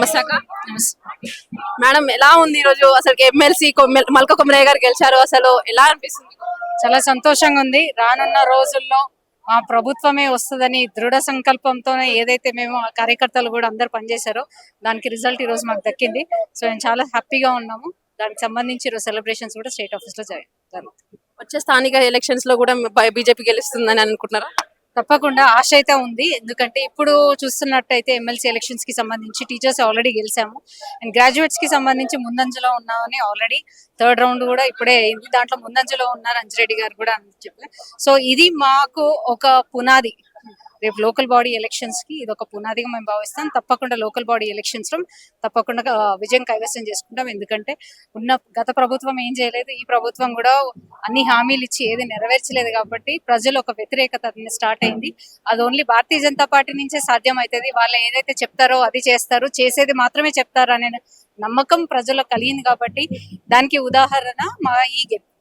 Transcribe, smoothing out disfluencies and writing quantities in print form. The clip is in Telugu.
నమస్తే అక్క. మేడం ఎలా ఉంది ఈ రోజు? అసలు ఎమ్మెల్సీ మల్క కొమరయ్య గారు గెలిచారు, అసలు ఎలా అనిపిస్తుంది? చాలా సంతోషంగా ఉంది. రానున్న రోజుల్లో ఆ ప్రభుత్వమే వస్తుందని దృఢ సంకల్పంతోనే ఏదైతే మేము ఆ కార్యకర్తలు కూడా అందరు పనిచేశారో దానికి రిజల్ట్ ఈ రోజు మాకు దక్కింది. సో మేము చాలా హ్యాపీగా ఉన్నాము. దానికి సంబంధించి ఈరోజు సెలబ్రేషన్స్ కూడా స్టేట్ ఆఫీస్ లో జరుగుతుంది. వచ్చే స్థానిక ఎలక్షన్స్ లో కూడా బీజేపీ గెలుస్తుందని అనుకుంటున్నారా? తప్పకుండా ఆశ అయితే ఉంది. ఎందుకంటే ఇప్పుడు చూస్తున్నట్టయితే ఎమ్మెల్సీ ఎలక్షన్స్ కి సంబంధించి టీచర్స్ ఆల్రెడీ గెలిచాము అండ్ గ్రాడ్యుయేట్స్ కి సంబంధించి ముందంజలో ఉన్నామని ఆల్రెడీ థర్డ్ రౌండ్ కూడా ఇప్పుడే అయింది. దాంట్లో ముందంజలో ఉన్నారు అంజిరెడ్డి గారు కూడా అని చెప్పారు. సో ఇది మాకు ఒక పునాది. రేపు లోకల్ బాడీ ఎలక్షన్స్ కి ఇది ఒక పునాదిగా మేము భావిస్తాం. తప్పకుండా లోకల్ బాడీ ఎలక్షన్స్ లో తప్పకుండా విజయం కైవసం చేసుకుంటాం. ఎందుకంటే గత ప్రభుత్వం ఏం చేయలేదు, ఈ ప్రభుత్వం కూడా అన్ని హామీలు ఇచ్చి ఏది నెరవేర్చలేదు కాబట్టి ప్రజలు ఒక వ్యతిరేకత స్టార్ట్ అయింది. అది ఓన్లీ భారతీయ జనతా పార్టీ నుంచే సాధ్యం అవుతుంది. వాళ్ళు ఏదైతే చెప్తారో అది చేస్తారు, చేసేది మాత్రమే చెప్తారు అనే నమ్మకం ప్రజలకు కలిగింది కాబట్టి దానికి ఉదాహరణ మా ఈ గెలుపు.